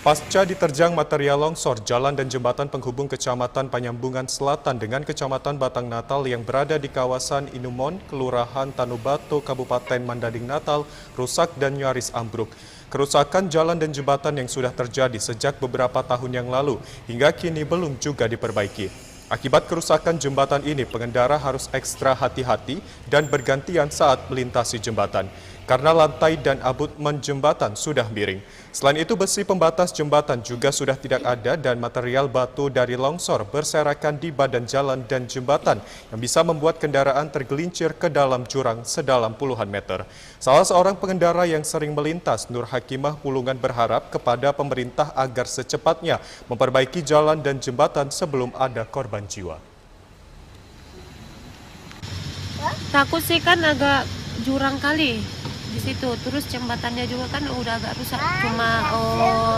Pasca diterjang material longsor, jalan dan jembatan penghubung Kecamatan Panyambungan Selatan dengan Kecamatan Batang Natal yang berada di kawasan Inumon, Kelurahan Tanubato, Kabupaten Mandading Natal, rusak dan nyaris ambruk. Kerusakan jalan dan jembatan yang sudah terjadi sejak beberapa tahun yang lalu hingga kini belum juga diperbaiki. Akibat kerusakan jembatan ini, pengendara harus ekstra hati-hati dan bergantian saat melintasi jembatan, karena lantai dan abutmen jembatan sudah miring. Selain itu, besi pembatas jembatan juga sudah tidak ada dan material batu dari longsor berserakan di badan jalan dan jembatan yang bisa membuat kendaraan tergelincir ke dalam jurang sedalam puluhan meter. Salah seorang pengendara yang sering melintas, Nur Hakimah Pulungan, berharap kepada pemerintah agar secepatnya memperbaiki jalan dan jembatan sebelum ada korban jiwa. Takut sih, kan agak jurang kali di situ, terus jembatannya juga kan udah agak rusak, cuma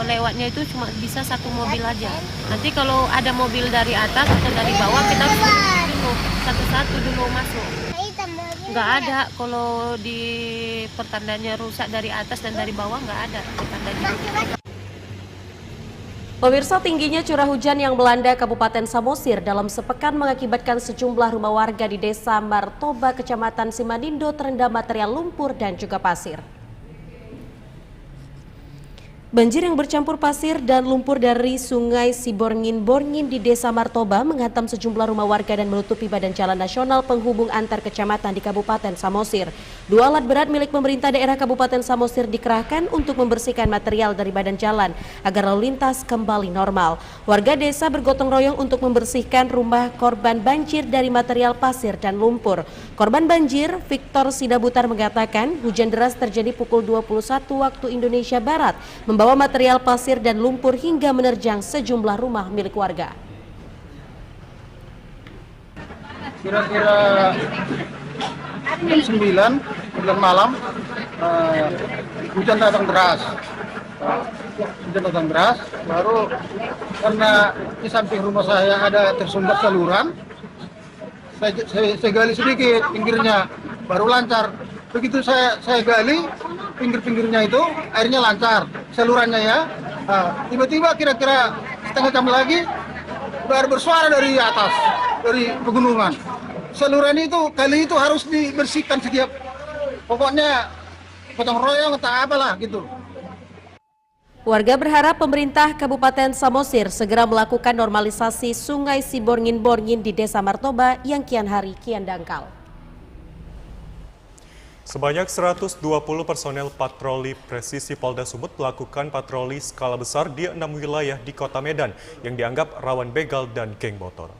lewatnya itu cuma bisa satu mobil aja. Nanti kalau ada mobil dari atas atau dari bawah, kita harus dulu satu-satu dulu masuk. Nggak ada, kalau di pertandanya rusak dari atas dan dari bawah nggak ada pertandanya. Pemirsa, tingginya curah hujan yang melanda Kabupaten Samosir dalam sepekan mengakibatkan sejumlah rumah warga di Desa Martoba, Kecamatan Simanindo terendam material lumpur dan juga pasir. Banjir yang bercampur pasir dan lumpur dari Sungai Siborngin-Borngin di Desa Martoba menghantam sejumlah rumah warga dan menutupi badan jalan nasional penghubung antar kecamatan di Kabupaten Samosir. Dua alat berat milik pemerintah daerah Kabupaten Samosir dikerahkan untuk membersihkan material dari badan jalan agar lalu lintas kembali normal. Warga desa bergotong royong untuk membersihkan rumah korban banjir dari material pasir dan lumpur. Korban banjir, Victor Sidabutar, mengatakan hujan deras terjadi pukul 21 waktu Indonesia Barat, membawa material pasir dan lumpur hingga menerjang sejumlah rumah milik warga. Kira-kira jam 9 malam hujan datang deras. Baru karena di samping rumah saya ada tersumbat saluran, saya gali sedikit pinggirnya, baru lancar. Begitu saya gali pinggir-pinggirnya itu, airnya lancar, salurannya ya. Tiba-tiba kira-kira setengah jam lagi udah bersuara dari atas, dari pegunungan. Saluran itu kali itu harus dibersihkan setiap, pokoknya potong royong atau apalah gitu. Warga berharap pemerintah Kabupaten Samosir segera melakukan normalisasi Sungai Siborngin-Borngin di Desa Martoba yang kian hari kian dangkal. Sebanyak 120 personel patroli presisi Polda Sumut melakukan patroli skala besar di 6 wilayah di Kota Medan yang dianggap rawan begal dan geng motor.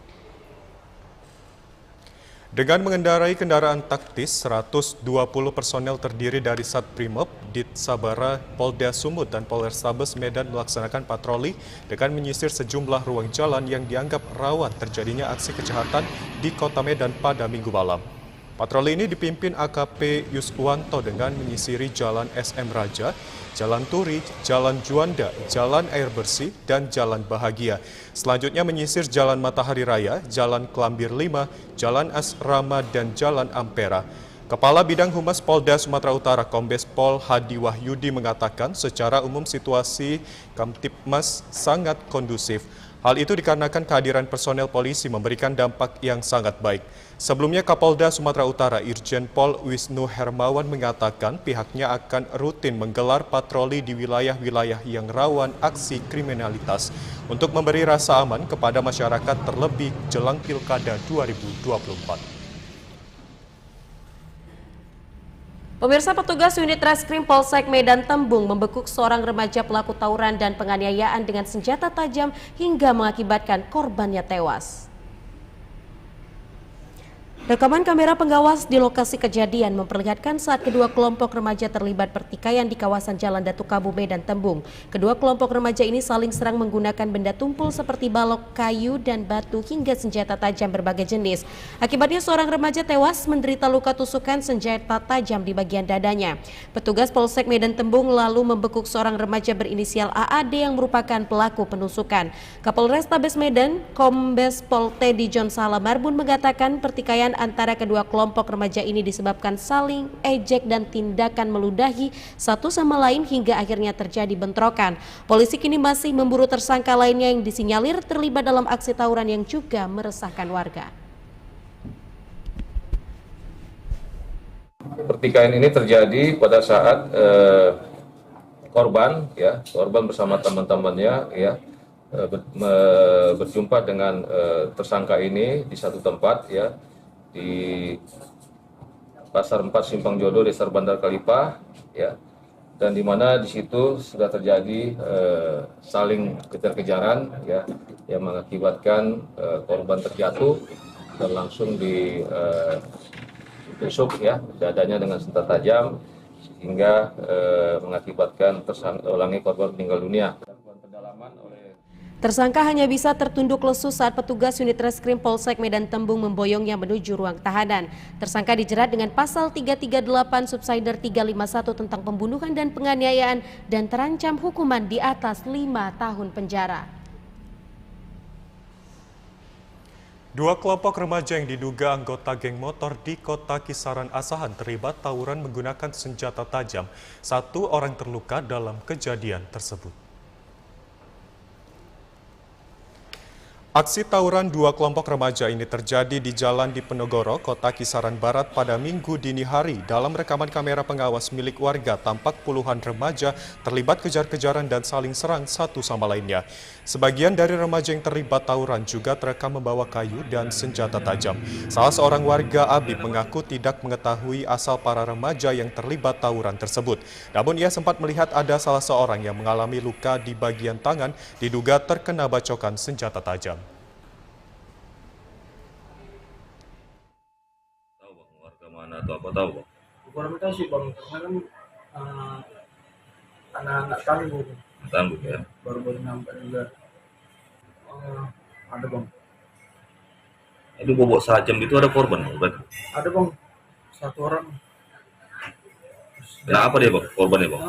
Dengan mengendarai kendaraan taktis, 120 personel terdiri dari Satprimob, Dit Sabara, Polda Sumut, dan Polrestabes Medan melaksanakan patroli dengan menyisir sejumlah ruang jalan yang dianggap rawan terjadinya aksi kejahatan di Kota Medan pada Minggu malam. Patroli ini dipimpin AKP Yuswanto dengan menyisiri Jalan SM Raja, Jalan Turi, Jalan Juanda, Jalan Air Bersih, dan Jalan Bahagia. Selanjutnya menyisir Jalan Matahari Raya, Jalan Kelambir 5, Jalan Asrama, dan Jalan Ampera. Kepala Bidang Humas Polda Sumatera Utara Kombes Pol Hadi Wahyudi mengatakan secara umum situasi Kamtipmas sangat kondusif. Hal itu dikarenakan kehadiran personel polisi memberikan dampak yang sangat baik. Sebelumnya Kapolda Sumatera Utara Irjen Pol Wisnu Hermawan mengatakan pihaknya akan rutin menggelar patroli di wilayah-wilayah yang rawan aksi kriminalitas untuk memberi rasa aman kepada masyarakat terlebih jelang Pilkada 2024. Pemirsa, petugas unit Reskrim Polsek Medan Tembung membekuk seorang remaja pelaku tawuran dan penganiayaan dengan senjata tajam hingga mengakibatkan korbannya tewas. Rekaman kamera pengawas di lokasi kejadian memperlihatkan saat kedua kelompok remaja terlibat pertikaian di kawasan Jalan Datu Kabu, Medan Tembung. Kedua kelompok remaja ini saling serang menggunakan benda tumpul seperti balok, kayu, dan batu hingga senjata tajam berbagai jenis. Akibatnya seorang remaja tewas menderita luka tusukan senjata tajam di bagian dadanya. Petugas Polsek Medan Tembung lalu membekuk seorang remaja berinisial AAD yang merupakan pelaku penusukan. Kapolrestabes Medan, Kombes Pol Teddy John Salamarbun mengatakan pertikaian antara kedua kelompok remaja ini disebabkan saling ejek dan tindakan meludahi satu sama lain hingga akhirnya terjadi bentrokan. Polisi kini masih memburu tersangka lainnya yang disinyalir terlibat dalam aksi tawuran yang juga meresahkan warga. Pertikaian ini terjadi pada saat korban bersama teman-temannya berjumpa dengan tersangka ini di satu tempat di Pasar 4 Simpang Jodoh, Desa Bandar Kalipah dan di mana di situ sudah terjadi saling kejar-kejaran yang mengakibatkan korban terjatuh dan langsung ditusuk dadanya dengan senjata tajam sehingga mengakibatkan korban meninggal dunia. Tersangka hanya bisa tertunduk lesu saat petugas unit reskrim Polsek Medan Tembung memboyongnya menuju ruang tahanan. Tersangka dijerat dengan pasal 338 subsider 351 tentang pembunuhan dan penganiayaan dan terancam hukuman di atas 5 tahun penjara. Dua kelompok remaja yang diduga anggota geng motor di Kota Kisaran Asahan terlibat tawuran menggunakan senjata tajam. 1 orang terluka dalam kejadian tersebut. Aksi tawuran dua kelompok remaja ini terjadi di Jalan Diponegoro, Kota Kisaran Barat pada Minggu dini hari. Dalam rekaman kamera pengawas milik warga, tampak puluhan remaja terlibat kejar-kejaran dan saling serang satu sama lainnya. Sebagian dari remaja yang terlibat tawuran juga terekam membawa kayu dan senjata tajam. Salah seorang warga Abib mengaku tidak mengetahui asal para remaja yang terlibat tawuran tersebut. Namun ia sempat melihat ada salah seorang yang mengalami luka di bagian tangan diduga terkena bacokan senjata tajam. Mana atau apa tahu, Bang? Kurang tahu sih, Bang, karena kan anak-anak tangguh Ya. baru nampak juga. Ada, Bang. Itu bobok sajam itu ada korban, Bang? Ada, Bang. 1 orang. Kenapa dia, Bang? Korbannya, Bang?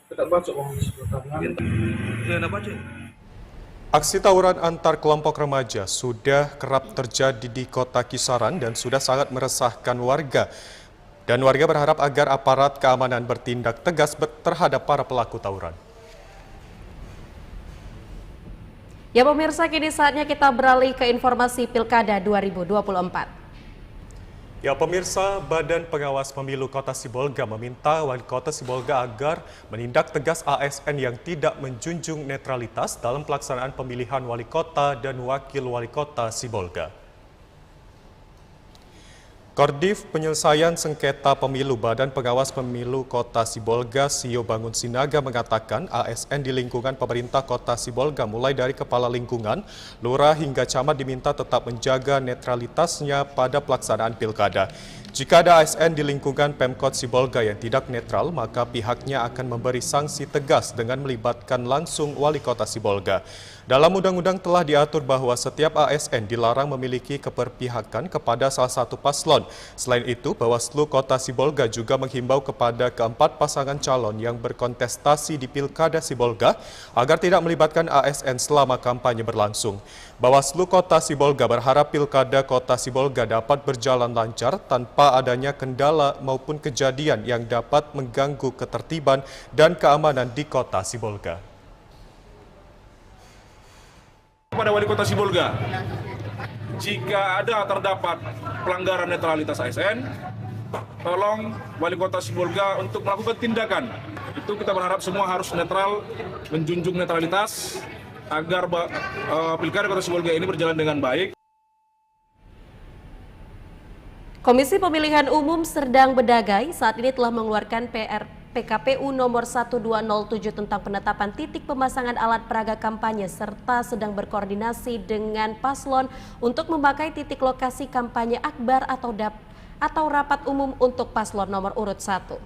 Kita baca, Bang, di sebelah kanan. Dia baca. Aksi tawuran antar kelompok remaja sudah kerap terjadi di Kota Kisaran dan sudah sangat meresahkan warga. Dan warga berharap agar aparat keamanan bertindak tegas terhadap para pelaku tawuran. Ya pemirsa, kini saatnya kita beralih ke informasi Pilkada 2024. Ya pemirsa, Badan Pengawas Pemilu Kota Sibolga meminta Wali Kota Sibolga agar menindak tegas ASN yang tidak menjunjung netralitas dalam pelaksanaan pemilihan Wali Kota dan Wakil Wali Kota Sibolga. Koordif Penyelesaian Sengketa Pemilu Badan Pengawas Pemilu Kota Sibolga, Sio Bangun Sinaga mengatakan ASN di lingkungan pemerintah Kota Sibolga mulai dari kepala lingkungan, lurah hingga camat diminta tetap menjaga netralitasnya pada pelaksanaan pilkada. Jika ada ASN di lingkungan Pemkot Sibolga yang tidak netral, maka pihaknya akan memberi sanksi tegas dengan melibatkan langsung Wali Kota Sibolga. Dalam undang-undang telah diatur bahwa setiap ASN dilarang memiliki keberpihakan kepada salah satu paslon. Selain itu, Bawaslu Kota Sibolga juga menghimbau kepada keempat pasangan calon yang berkontestasi di Pilkada Sibolga agar tidak melibatkan ASN selama kampanye berlangsung. Bawaslu Kota Sibolga berharap Pilkada Kota Sibolga dapat berjalan lancar tanpa adanya kendala maupun kejadian yang dapat mengganggu ketertiban dan keamanan di Kota Sibolga. Kepada Wali Kota Sibolga, jika ada terdapat pelanggaran netralitas ASN, tolong Wali Kota Sibolga untuk melakukan tindakan. Itu kita berharap semua harus netral, menjunjung netralitas agar Pilkada Kota Sibolga ini berjalan dengan baik. Komisi Pemilihan Umum Serdang Bedagai saat ini telah mengeluarkan PKPU nomor 1207 tentang penetapan titik pemasangan alat peraga kampanye serta sedang berkoordinasi dengan paslon untuk memakai titik lokasi kampanye akbar atau rapat umum untuk paslon nomor urut 1.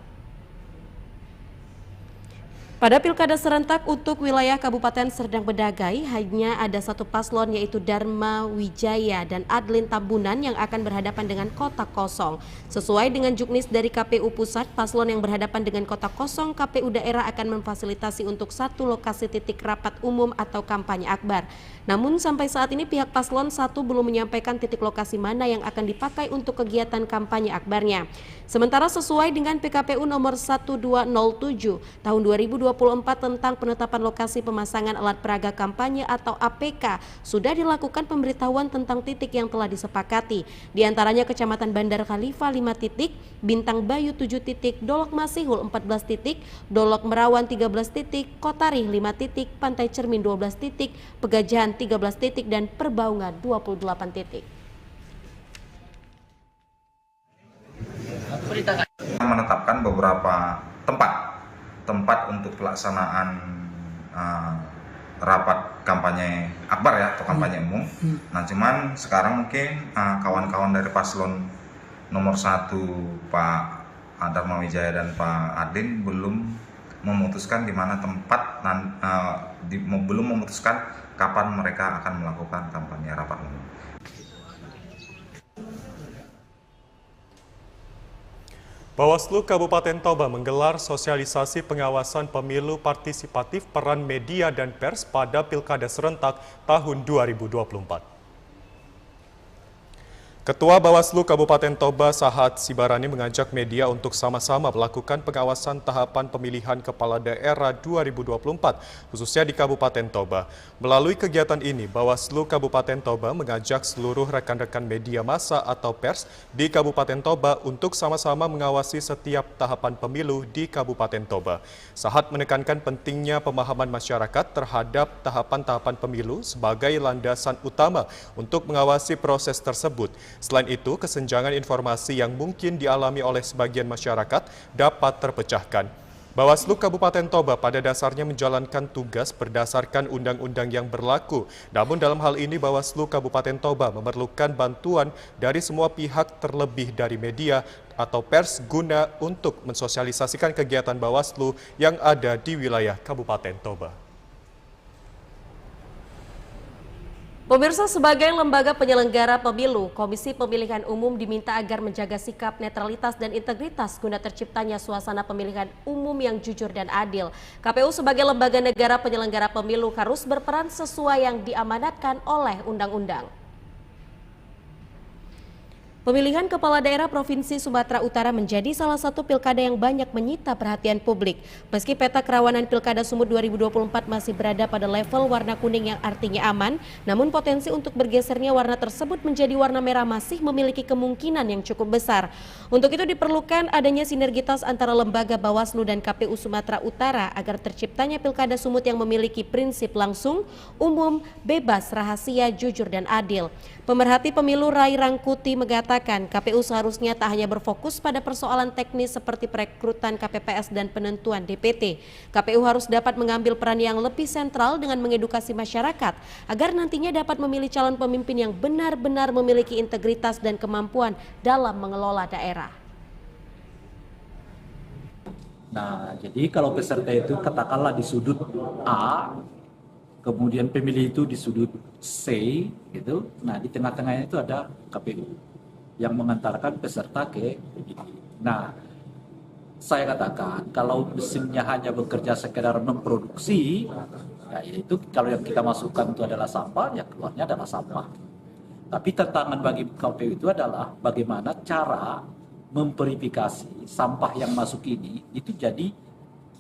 Pada pilkada serentak untuk wilayah Kabupaten Serdang Bedagai, hanya ada satu paslon yaitu Dharma Wijaya dan Adlin Tambunan yang akan berhadapan dengan kotak kosong. Sesuai dengan juknis dari KPU Pusat, paslon yang berhadapan dengan kotak kosong, KPU daerah akan memfasilitasi untuk satu lokasi titik rapat umum atau kampanye akbar. Namun sampai saat ini pihak paslon 1 belum menyampaikan titik lokasi mana yang akan dipakai untuk kegiatan kampanye akbarnya. Sementara sesuai dengan PKPU nomor 1207 tahun 2024 tentang penetapan lokasi pemasangan alat peraga kampanye atau APK, sudah dilakukan pemberitahuan tentang titik yang telah disepakati. Di antaranya Kecamatan Bandar Khalifah 5 titik, Bintang Bayu 7 titik, Dolok Masihul 14 titik, Dolok Merawan 13 titik, Kotarih 5 titik, Pantai Cermin 12 titik, Pegajahan 13 titik, dan Perbaungan 28 titik. Menetapkan beberapa tempat untuk pelaksanaan rapat kampanye akbar ya, atau kampanye umum. Nah, cuman sekarang mungkin kawan-kawan dari paslon nomor 1 Pak Dharma Wijaya dan Pak Adin belum memutuskan di mana tempat belum memutuskan kapan mereka akan melakukan kampanye rapat umum. Bawaslu Kabupaten Toba menggelar sosialisasi pengawasan pemilu partisipatif peran media dan pers pada Pilkada Serentak tahun 2024. Ketua Bawaslu Kabupaten Toba Sahat Sibarani mengajak media untuk sama-sama melakukan pengawasan tahapan pemilihan kepala daerah 2024, khususnya di Kabupaten Toba. Melalui kegiatan ini, Bawaslu Kabupaten Toba mengajak seluruh rekan-rekan media massa atau pers di Kabupaten Toba untuk sama-sama mengawasi setiap tahapan pemilu di Kabupaten Toba. Sahat menekankan pentingnya pemahaman masyarakat terhadap tahapan-tahapan pemilu sebagai landasan utama untuk mengawasi proses tersebut. Selain itu, kesenjangan informasi yang mungkin dialami oleh sebagian masyarakat dapat terpecahkan. Bawaslu Kabupaten Toba pada dasarnya menjalankan tugas berdasarkan undang-undang yang berlaku. Namun dalam hal ini Bawaslu Kabupaten Toba memerlukan bantuan dari semua pihak terlebih dari media atau pers guna untuk mensosialisasikan kegiatan Bawaslu yang ada di wilayah Kabupaten Toba. Pemirsa, sebagai lembaga penyelenggara pemilu, Komisi Pemilihan Umum diminta agar menjaga sikap netralitas dan integritas guna terciptanya suasana pemilihan umum yang jujur dan adil. KPU sebagai lembaga negara penyelenggara pemilu harus berperan sesuai yang diamanatkan oleh undang-undang. Pemilihan kepala daerah Provinsi Sumatera Utara menjadi salah satu pilkada yang banyak menyita perhatian publik. Meski peta kerawanan Pilkada Sumut 2024 masih berada pada level warna kuning yang artinya aman, namun potensi untuk bergesernya warna tersebut menjadi warna merah masih memiliki kemungkinan yang cukup besar. Untuk itu diperlukan adanya sinergitas antara lembaga Bawaslu dan KPU Sumatera Utara agar terciptanya Pilkada Sumut yang memiliki prinsip langsung, umum, bebas, rahasia, jujur, dan adil. Pemerhati pemilu Rai Rangkuti mengatakan KPU seharusnya tak hanya berfokus pada persoalan teknis seperti perekrutan KPPS dan penentuan DPT. KPU harus dapat mengambil peran yang lebih sentral dengan mengedukasi masyarakat agar nantinya dapat memilih calon pemimpin yang benar-benar memiliki integritas dan kemampuan dalam mengelola daerah. Nah, jadi kalau peserta itu katakanlah di sudut A, kemudian pemilih itu di sudut C, gitu. Nah, di tengah-tengahnya itu ada KPU yang mengantarkan peserta ke pemilih. Nah, saya katakan kalau mesinnya hanya bekerja sekedar memproduksi, ya itu kalau yang kita masukkan itu adalah sampah, ya keluarnya adalah sampah. Tapi tantangan bagi KPU itu adalah bagaimana cara memverifikasi sampah yang masuk ini itu jadi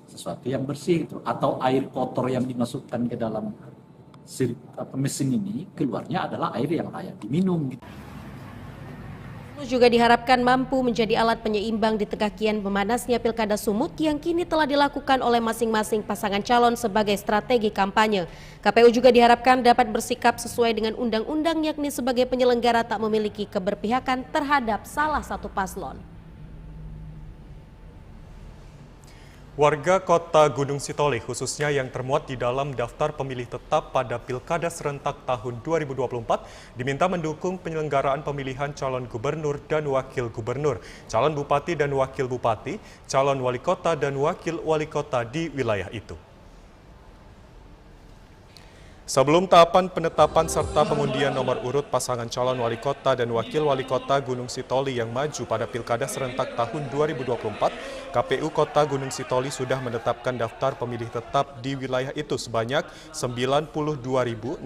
sesuatu yang bersih itu, atau air kotor yang dimasukkan ke dalam mesin ini keluarnya adalah air yang layak diminum gitu. Juga diharapkan mampu menjadi alat penyeimbang di tengah kian memanasnya Pilkada Sumut yang kini telah dilakukan oleh masing-masing pasangan calon sebagai strategi kampanye. KPU juga diharapkan dapat bersikap sesuai dengan undang-undang, yakni sebagai penyelenggara tak memiliki keberpihakan terhadap salah satu paslon. Warga kota Gunung Sitoli khususnya yang termuat di dalam daftar pemilih tetap pada Pilkada serentak tahun 2024 diminta mendukung penyelenggaraan pemilihan calon gubernur dan wakil gubernur, calon bupati dan wakil bupati, calon wali kota dan wakil wali kota di wilayah itu. Sebelum tahapan penetapan serta pengundian nomor urut pasangan calon wali kota dan wakil wali kota Gunung Sitoli yang maju pada Pilkada serentak tahun 2024, KPU Kota Gunung Sitoli sudah menetapkan daftar pemilih tetap di wilayah itu sebanyak 92.679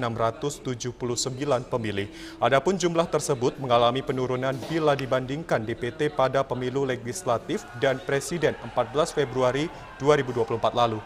pemilih. Adapun jumlah tersebut mengalami penurunan bila dibandingkan DPT pada pemilu legislatif dan presiden 14 Februari 2024 lalu.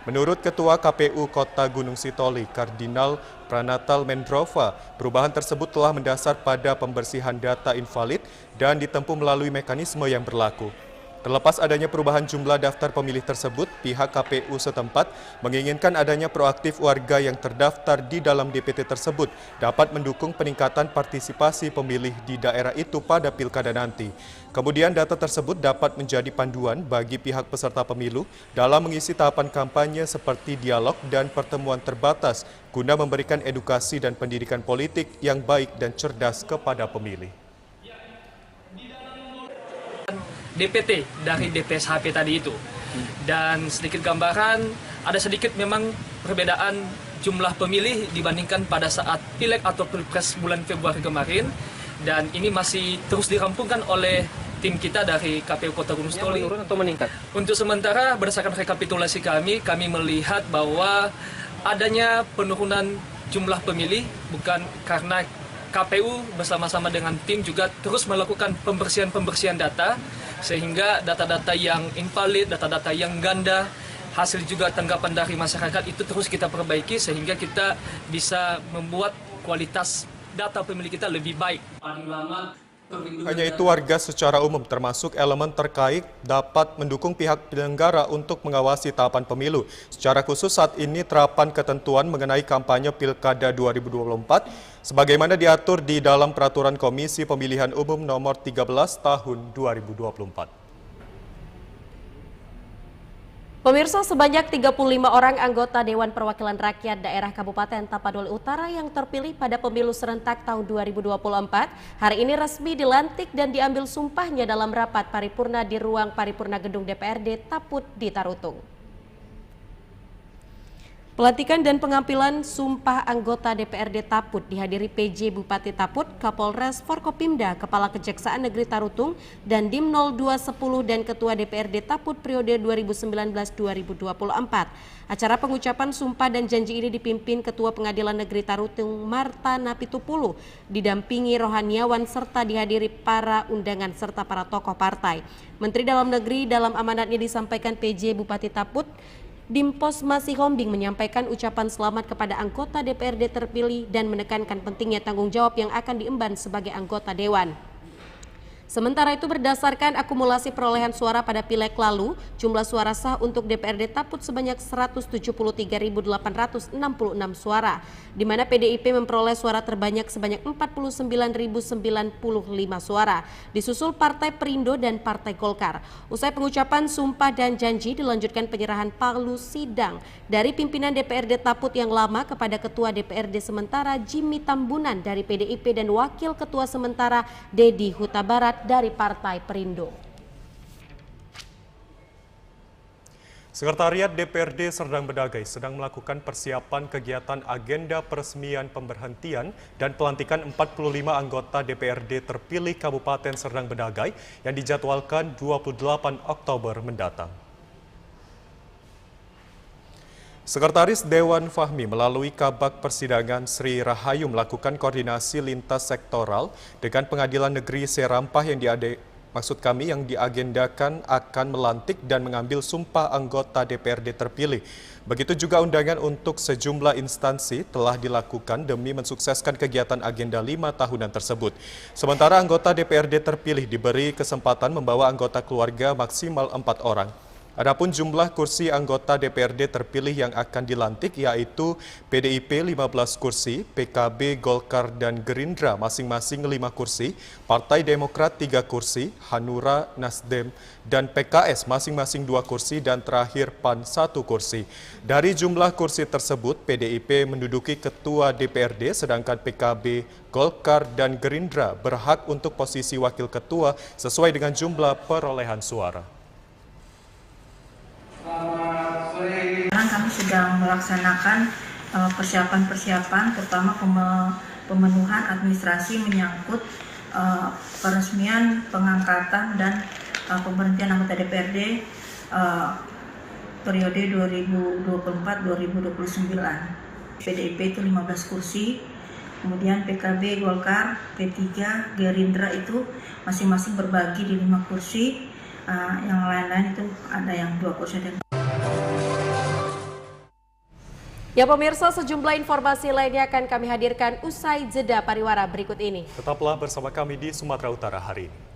Menurut Ketua KPU Kota Gunung Sitoli, Kardinal Pranatal Mendrova, perubahan tersebut telah mendasar pada pembersihan data invalid dan ditempuh melalui mekanisme yang berlaku. Terlepas adanya perubahan jumlah daftar pemilih tersebut, pihak KPU setempat menginginkan adanya proaktif warga yang terdaftar di dalam DPT tersebut dapat mendukung peningkatan partisipasi pemilih di daerah itu pada pilkada nanti. Kemudian data tersebut dapat menjadi panduan bagi pihak peserta pemilu dalam mengisi tahapan kampanye seperti dialog dan pertemuan terbatas guna memberikan edukasi dan pendidikan politik yang baik dan cerdas kepada pemilih. DPT dari DPSHP tadi itu. Dan sedikit gambaran, ada sedikit memang perbedaan jumlah pemilih dibandingkan pada saat Pileg atau Pilpres bulan Februari kemarin. Dan ini masih terus dirampungkan oleh tim kita dari KPU Kota Gunung Sitoli. Menurun atau meningkat? Untuk sementara, berdasarkan rekapitulasi kami melihat bahwa adanya penurunan jumlah pemilih bukan karena KPU bersama-sama dengan tim juga terus melakukan pembersihan data, sehingga data-data yang invalid, data-data yang ganda, hasil juga tanggapan dari masyarakat itu terus kita perbaiki sehingga kita bisa membuat kualitas data pemilih kita lebih baik. Hanya itu, warga secara umum termasuk elemen terkait dapat mendukung pihak penyelenggara untuk mengawasi tahapan pemilu. Secara khusus saat ini terapan ketentuan mengenai kampanye Pilkada 2024 sebagaimana diatur di dalam Peraturan Komisi Pemilihan Umum Nomor 13 Tahun 2024. Pemirsa, sebanyak 35 orang anggota Dewan Perwakilan Rakyat Daerah Kabupaten Tapanuli Utara yang terpilih pada pemilu serentak tahun 2024 hari ini resmi dilantik dan diambil sumpahnya dalam rapat paripurna di ruang paripurna gedung DPRD Taput di Tarutung. Pelantikan dan pengambilan sumpah anggota DPRD Taput dihadiri PJ Bupati Taput, Kapolres Forkopimda, Kepala Kejaksaan Negeri Tarutung, dan Dim 0210 dan Ketua DPRD Taput periode 2019-2024. Acara pengucapan sumpah dan janji ini dipimpin Ketua Pengadilan Negeri Tarutung Marta Napitupulu, didampingi rohaniawan serta dihadiri para undangan serta para tokoh partai. Menteri Dalam Negeri dalam amanatnya disampaikan PJ Bupati Taput, Dimpos Masih Hombing menyampaikan ucapan selamat kepada anggota DPRD terpilih dan menekankan pentingnya tanggung jawab yang akan diemban sebagai anggota Dewan. Sementara itu, berdasarkan akumulasi perolehan suara pada Pileg lalu, jumlah suara sah untuk DPRD Taput sebanyak 173.866 suara, di mana PDIP memperoleh suara terbanyak sebanyak 49.095 suara, disusul Partai Perindo dan Partai Golkar. Usai pengucapan sumpah dan janji, dilanjutkan penyerahan palu sidang dari pimpinan DPRD Taput yang lama kepada Ketua DPRD sementara Jimmy Tambunan dari PDIP dan Wakil Ketua sementara Dedi Huta Barat dari Partai Perindo. Sekretariat DPRD Serdang Bedagai sedang melakukan persiapan kegiatan agenda peresmian pemberhentian dan pelantikan 45 anggota DPRD terpilih Kabupaten Serdang Bedagai yang dijadwalkan 28 Oktober mendatang. Sekretaris Dewan Fahmi melalui Kabak Persidangan Sri Rahayu melakukan koordinasi lintas sektoral dengan Pengadilan Negeri Serampah yang diagendakan akan melantik dan mengambil sumpah anggota DPRD terpilih. Begitu juga undangan untuk sejumlah instansi telah dilakukan demi mensukseskan kegiatan agenda 5 tahunan tersebut. Sementara anggota DPRD terpilih diberi kesempatan membawa anggota keluarga maksimal 4 orang. Adapun jumlah kursi anggota DPRD terpilih yang akan dilantik yaitu PDIP 15 kursi, PKB, Golkar, dan Gerindra masing-masing 5 kursi, Partai Demokrat 3 kursi, Hanura, Nasdem, dan PKS masing-masing 2 kursi, dan terakhir PAN 1 kursi. Dari jumlah kursi tersebut, PDIP menduduki Ketua DPRD, sedangkan PKB, Golkar, dan Gerindra berhak untuk posisi Wakil Ketua sesuai dengan jumlah perolehan suara. Sekarang kami sedang melaksanakan persiapan-persiapan, terutama pemenuhan administrasi menyangkut peresmian pengangkatan dan pemberhentian anggota DPRD periode 2024-2029. PDIP itu 15 kursi, kemudian PKB, Golkar, P3, Gerindra itu masing-masing berbagi di 5 kursi. Yang lain-lain itu ada yang 2 kursi. Ya pemirsa, sejumlah informasi lainnya akan kami hadirkan usai jeda pariwara berikut ini. Tetaplah bersama kami di Sumatera Utara hari ini.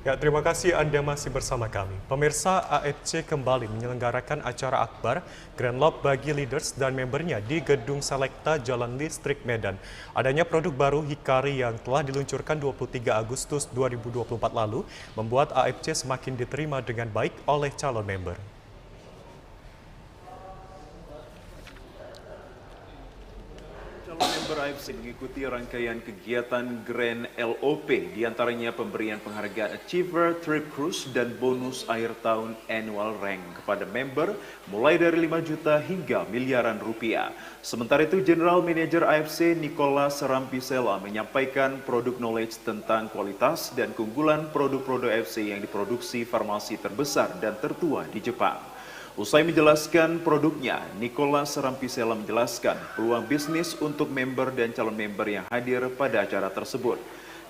Ya, terima kasih Anda masih bersama kami. Pemirsa, AFC kembali menyelenggarakan acara akbar Grand Lop bagi leaders dan membernya di Gedung Selekta Jalan Listrik Medan. Adanya produk baru Hikari yang telah diluncurkan 23 Agustus 2024 lalu membuat AFC semakin diterima dengan baik oleh calon member. Member AFC mengikuti rangkaian kegiatan Grand LOP, diantaranya pemberian penghargaan Achiever, Trip Cruise, dan bonus akhir tahun Annual Rank kepada member mulai dari 5 juta hingga miliaran rupiah. Sementara itu, General Manager AFC Nicolas Rampisella menyampaikan produk knowledge tentang kualitas dan keunggulan produk-produk AFC yang diproduksi farmasi terbesar dan tertua di Jepang. Usai menjelaskan produknya, Nicolas Rampisella menjelaskan peluang bisnis untuk member dan calon member yang hadir pada acara tersebut.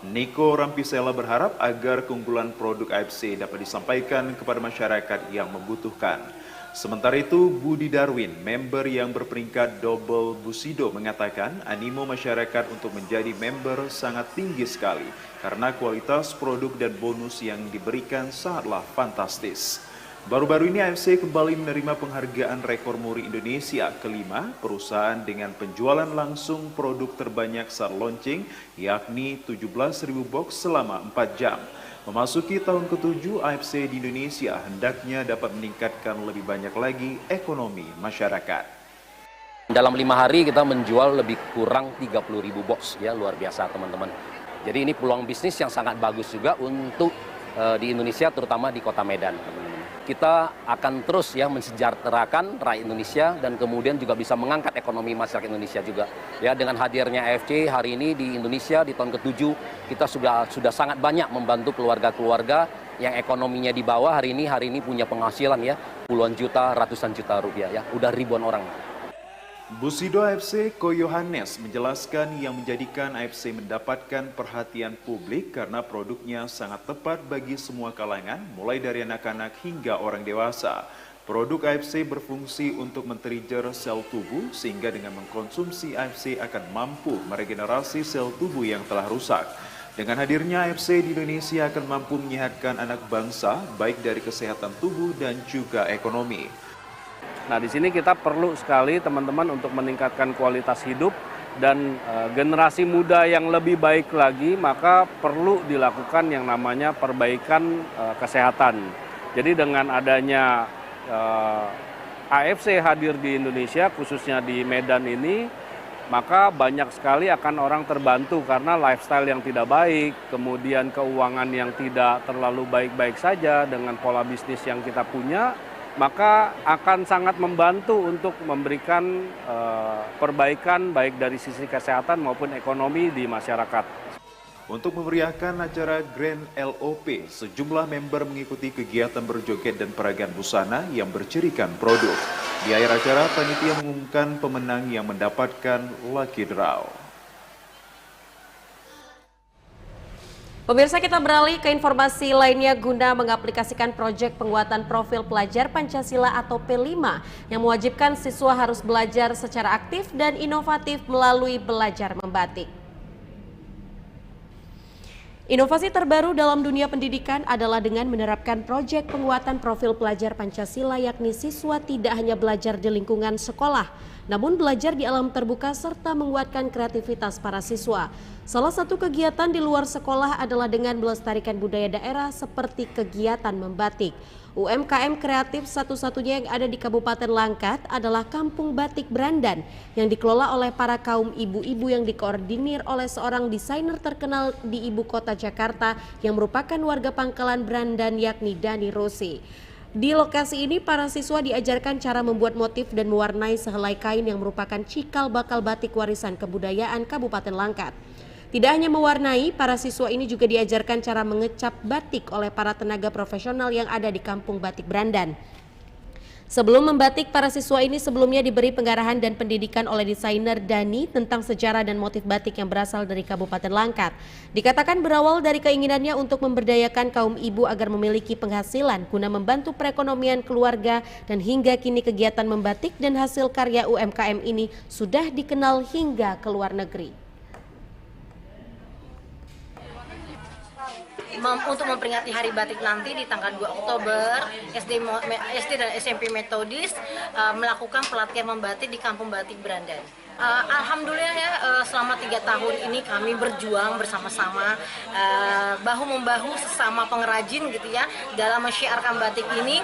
Nico Rampisella berharap agar keunggulan produk AFC dapat disampaikan kepada masyarakat yang membutuhkan. Sementara itu, Budi Darwin, member yang berperingkat double Busido, mengatakan animo masyarakat untuk menjadi member sangat tinggi sekali karena kualitas produk dan bonus yang diberikan sangatlah fantastis. Baru-baru ini AFC kembali menerima penghargaan rekor muri Indonesia kelima, perusahaan dengan penjualan langsung produk terbanyak saat launching, yakni 17.000 box selama 4 jam. Memasuki tahun ke-7, AFC di Indonesia hendaknya dapat meningkatkan lebih banyak lagi ekonomi masyarakat. Dalam 5 hari kita menjual lebih kurang 30.000 box, ya luar biasa teman-teman. Jadi ini peluang bisnis yang sangat bagus juga untuk di Indonesia, terutama di Kota Medan, teman-teman. Kita akan terus ya mensejahterakan rakyat Indonesia dan kemudian juga bisa mengangkat ekonomi masyarakat Indonesia juga. Ya, dengan hadirnya AFC hari ini di Indonesia di tahun ke-7, kita sudah sangat banyak membantu keluarga-keluarga yang ekonominya di bawah hari ini punya penghasilan ya puluhan juta, ratusan juta rupiah ya, udah ribuan orang. Busido AFC Ko Yohanes menjelaskan yang menjadikan AFC mendapatkan perhatian publik karena produknya sangat tepat bagi semua kalangan, mulai dari anak-anak hingga orang dewasa. Produk AFC berfungsi untuk men-trigger sel tubuh sehingga dengan mengkonsumsi AFC akan mampu meregenerasi sel tubuh yang telah rusak. Dengan hadirnya AFC di Indonesia akan mampu menyehatkan anak bangsa baik dari kesehatan tubuh dan juga ekonomi. Nah, di sini kita perlu sekali teman-teman untuk meningkatkan kualitas hidup dan generasi muda yang lebih baik lagi, maka perlu dilakukan yang namanya perbaikan kesehatan. Jadi dengan adanya AFC hadir di Indonesia, khususnya di Medan ini, maka banyak sekali akan orang terbantu karena lifestyle yang tidak baik, kemudian keuangan yang tidak terlalu baik-baik saja dengan pola bisnis yang kita punya, maka akan sangat membantu untuk memberikan perbaikan baik dari sisi kesehatan maupun ekonomi di masyarakat. Untuk memeriahkan acara Grand LOP, sejumlah member mengikuti kegiatan berjoget dan peragaan busana yang bercirikan produk. Di akhir acara, panitia mengumumkan pemenang yang mendapatkan lucky draw. Pemirsa, kita beralih ke informasi lainnya guna mengaplikasikan proyek penguatan profil pelajar Pancasila atau P5 yang mewajibkan siswa harus belajar secara aktif dan inovatif melalui belajar membatik. Inovasi terbaru dalam dunia pendidikan adalah dengan menerapkan proyek penguatan profil pelajar Pancasila, yakni siswa tidak hanya belajar di lingkungan sekolah, namun belajar di alam terbuka serta menguatkan kreativitas para siswa. Salah satu kegiatan di luar sekolah adalah dengan melestarikan budaya daerah seperti kegiatan membatik. UMKM kreatif satu-satunya yang ada di Kabupaten Langkat adalah Kampung Batik Brandan yang dikelola oleh para kaum ibu-ibu yang dikoordinir oleh seorang desainer terkenal di ibu kota Jakarta yang merupakan warga pangkalan Brandan, yakni Dani Rossi. Di lokasi ini para siswa diajarkan cara membuat motif dan mewarnai sehelai kain yang merupakan cikal bakal batik warisan kebudayaan Kabupaten Langkat. Tidak hanya mewarnai, para siswa ini juga diajarkan cara mengecap batik oleh para tenaga profesional yang ada di Kampung Batik Brandan. Sebelum membatik, para siswa ini sebelumnya diberi pengarahan dan pendidikan oleh desainer Dani tentang sejarah dan motif batik yang berasal dari Kabupaten Langkat. Dikatakan berawal dari keinginannya untuk memberdayakan kaum ibu agar memiliki penghasilan guna membantu perekonomian keluarga, dan hingga kini kegiatan membatik dan hasil karya UMKM ini sudah dikenal hingga ke luar negeri. Untuk memperingati Hari Batik nanti di tanggal 2 Oktober, SD dan SMP Metodis melakukan pelatihan membatik di Kampung Batik Brandan. Alhamdulillah ya, selama 3 tahun ini kami berjuang bersama-sama bahu-membahu sesama pengrajin gitu ya dalam mensyiarkan batik ini,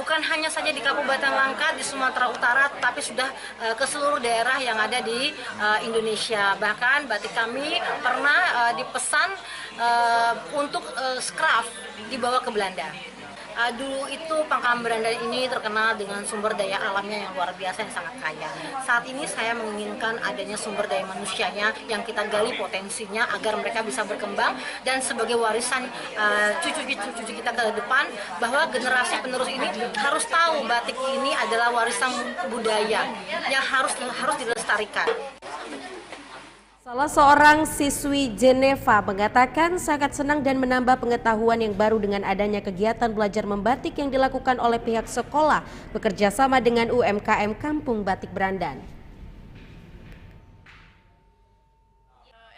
bukan hanya saja di Kabupaten Langkat, di Sumatera Utara, tapi sudah ke seluruh daerah yang ada di Indonesia. Bahkan batik kami pernah dipesan untuk scraft dibawa ke Belanda. Dulu itu Pangkalan Brandan ini terkenal dengan sumber daya alamnya yang luar biasa, yang sangat kaya. Saat ini saya menginginkan adanya sumber daya manusianya yang kita gali potensinya agar mereka bisa berkembang, dan sebagai warisan cucu-cucu kita ke depan, bahwa generasi penerus ini harus tahu batik ini adalah warisan budaya yang harus dilestarikan. Salah seorang siswi Geneva mengatakan sangat senang dan menambah pengetahuan yang baru dengan adanya kegiatan belajar membatik yang dilakukan oleh pihak sekolah bekerja sama dengan UMKM Kampung Batik Brandan.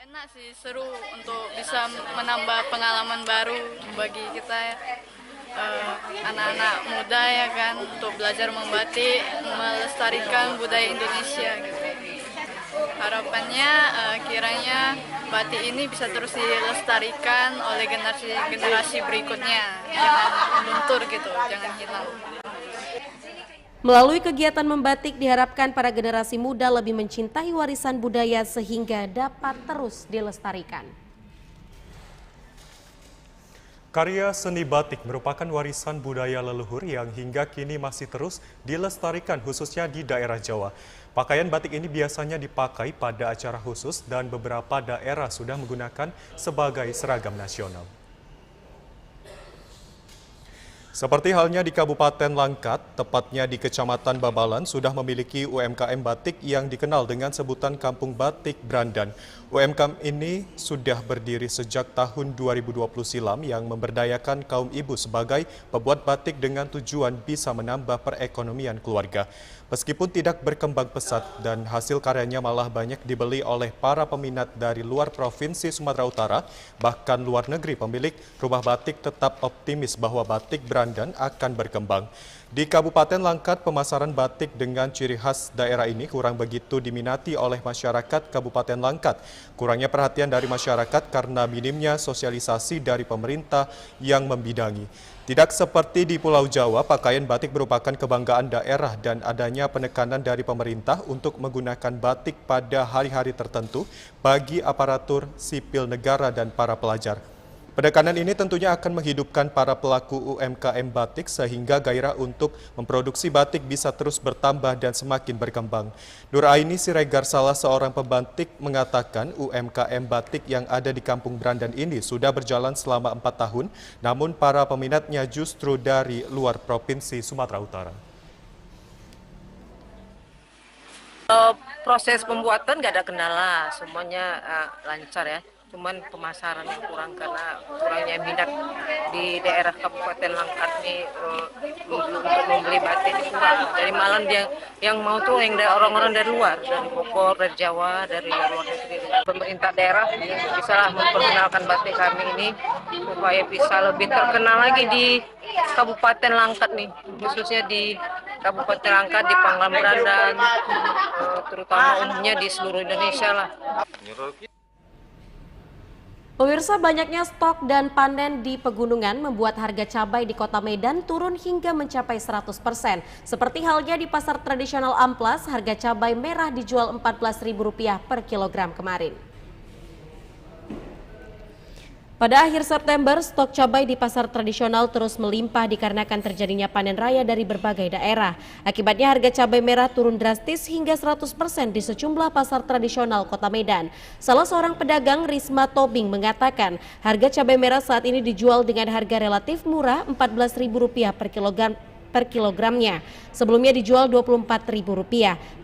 Enak sih, seru untuk bisa menambah pengalaman baru bagi kita anak-anak muda ya kan, untuk belajar membatik, melestarikan budaya Indonesia gitu. Harapannya kiranya batik ini bisa terus dilestarikan oleh generasi berikutnya, jangan luntur gitu, jangan hilang. Melalui kegiatan membatik diharapkan para generasi muda lebih mencintai warisan budaya sehingga dapat terus dilestarikan. Karya seni batik merupakan warisan budaya leluhur yang hingga kini masih terus dilestarikan khususnya di daerah Jawa. Pakaian batik ini biasanya dipakai pada acara khusus dan beberapa daerah sudah menggunakan sebagai seragam nasional. Seperti halnya di Kabupaten Langkat, tepatnya di Kecamatan Babalan, sudah memiliki UMKM batik yang dikenal dengan sebutan Kampung Batik Brandan. UMKM ini sudah berdiri sejak tahun 2020 silam yang memberdayakan kaum ibu sebagai pembuat batik dengan tujuan bisa menambah perekonomian keluarga. Meskipun tidak berkembang pesat dan hasil karyanya malah banyak dibeli oleh para peminat dari luar Provinsi Sumatera Utara, bahkan luar negeri, pemilik rumah batik tetap optimis bahwa batik Brandan akan berkembang. Di Kabupaten Langkat, pemasaran batik dengan ciri khas daerah ini kurang begitu diminati oleh masyarakat Kabupaten Langkat. Kurangnya perhatian dari masyarakat karena minimnya sosialisasi dari pemerintah yang membidangi. Tidak seperti di Pulau Jawa, pakaian batik merupakan kebanggaan daerah dan adanya penekanan dari pemerintah untuk menggunakan batik pada hari-hari tertentu bagi aparatur sipil negara dan para pelajar. Penekanan ini tentunya akan menghidupkan para pelaku UMKM batik sehingga gairah untuk memproduksi batik bisa terus bertambah dan semakin berkembang. Nur Aini Siregar, salah seorang pembatik, mengatakan UMKM batik yang ada di Kampung Brandan ini sudah berjalan selama 4 tahun, namun para peminatnya justru dari luar Provinsi Sumatera Utara. Proses pembuatan nggak ada kendala, semuanya lancar ya. cuman pemasaran yang kurang karena kurangnya minat di daerah Kabupaten Langkat nih untuk membeli batik ini kurang. Jadi malah yang mau tuh yang orang-orang dari luar, dari Bogor, dari Jawa, dari luar negeri. Pemerintah daerah bisa lah memperkenalkan batik kami ini supaya bisa lebih terkenal lagi di Kabupaten Langkat nih, khususnya di Kabupaten Langkat, di Panglam Brandan, terutama umumnya di seluruh Indonesia lah. Pemirsa, banyaknya stok dan panen di pegunungan membuat harga cabai di Kota Medan turun hingga mencapai 100%. Seperti halnya di pasar tradisional Amplas, harga cabai merah dijual Rp14.000 per kilogram kemarin. Pada akhir September, stok cabai di pasar tradisional terus melimpah dikarenakan terjadinya panen raya dari berbagai daerah. Akibatnya harga cabai merah turun drastis hingga 100% di sejumlah pasar tradisional Kota Medan. Salah seorang pedagang, Risma Tobing, mengatakan harga cabai merah saat ini dijual dengan harga relatif murah Rp14.000 per kilogramnya. Sebelumnya dijual Rp24.000.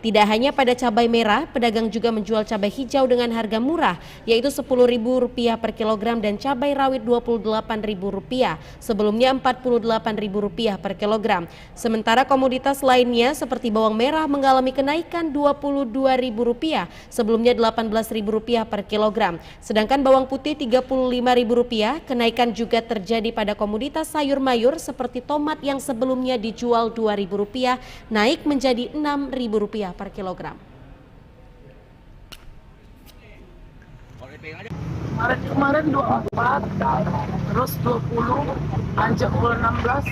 Tidak hanya pada cabai merah, pedagang juga menjual cabai hijau dengan harga murah, yaitu Rp10.000 per kilogram dan cabai rawit Rp28.000. Sebelumnya Rp48.000 per kilogram. Sementara komoditas lainnya seperti bawang merah mengalami kenaikan Rp22.000, sebelumnya Rp18.000 per kilogram. Sedangkan bawang putih Rp35.000. Kenaikan juga terjadi pada komoditas sayur mayur seperti tomat yang sebelumnya dijual Rp2.000 naik menjadi Rp6.000 per kilogram. Kemarin 24, terus 20, anjak ke 16,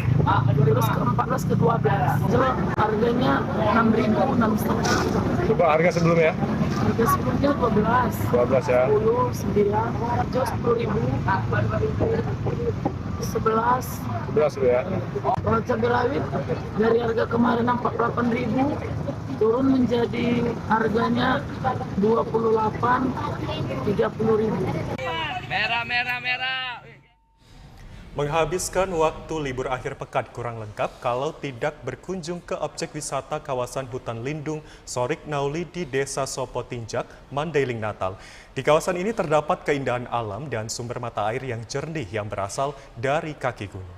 terus ke 14, ke 12. Jadi harganya 6.000, 6.500. Coba harga sebelumnya? Harga sebelumnya 12. 12 ya. 10, 9, hijau 10.000. 11 ya. Kalau cabai rawit dari harga kemarin 48.000 turun menjadi harganya 28, 30.000. Merah. Menghabiskan waktu libur akhir pekan kurang lengkap kalau tidak berkunjung ke objek wisata kawasan hutan lindung Sorik Nauli di Desa Sopotinjak, Mandailing, Natal. Di kawasan ini terdapat keindahan alam dan sumber mata air yang jernih yang berasal dari kaki gunung.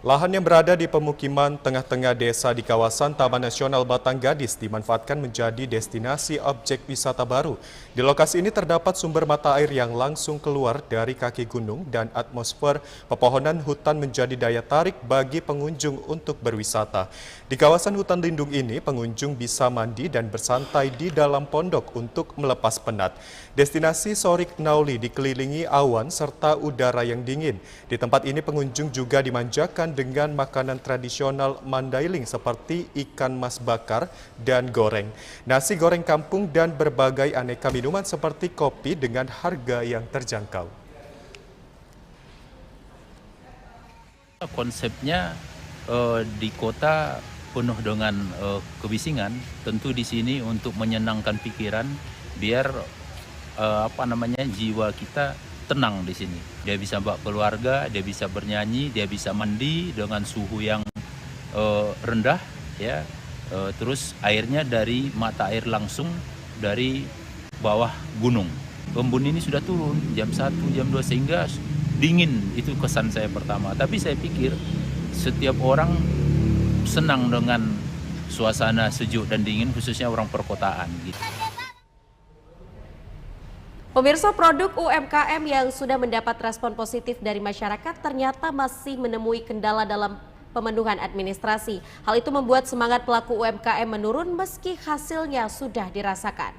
Lahan yang berada di pemukiman tengah-tengah desa di kawasan Taman Nasional Batang Gadis dimanfaatkan menjadi destinasi objek wisata baru. Di lokasi ini terdapat sumber mata air yang langsung keluar dari kaki gunung dan atmosfer pepohonan hutan menjadi daya tarik bagi pengunjung untuk berwisata. Di kawasan hutan lindung ini, pengunjung bisa mandi dan bersantai di dalam pondok untuk melepas penat. Destinasi Sorik Nauli dikelilingi awan serta udara yang dingin. Di tempat ini pengunjung juga dimanjakan dengan makanan tradisional Mandailing seperti ikan mas bakar dan goreng, nasi goreng kampung dan berbagai aneka minuman seperti kopi dengan harga yang terjangkau. Konsepnya di kota penuh dengan kebisingan, tentu di sini untuk menyenangkan pikiran biar jiwa kita tenang di sini. Dia bisa bawa keluarga, dia bisa bernyanyi, dia bisa mandi dengan suhu yang rendah, ya. Terus airnya dari mata air langsung dari bawah gunung. Embun ini sudah turun jam 1, jam 2 sehingga dingin, itu kesan saya pertama. Tapi saya pikir setiap orang senang dengan suasana sejuk dan dingin, khususnya orang perkotaan gitu. Pemirsa, produk UMKM yang sudah mendapat respon positif dari masyarakat ternyata masih menemui kendala dalam pemenuhan administrasi. Hal itu membuat semangat pelaku UMKM menurun meski hasilnya sudah dirasakan.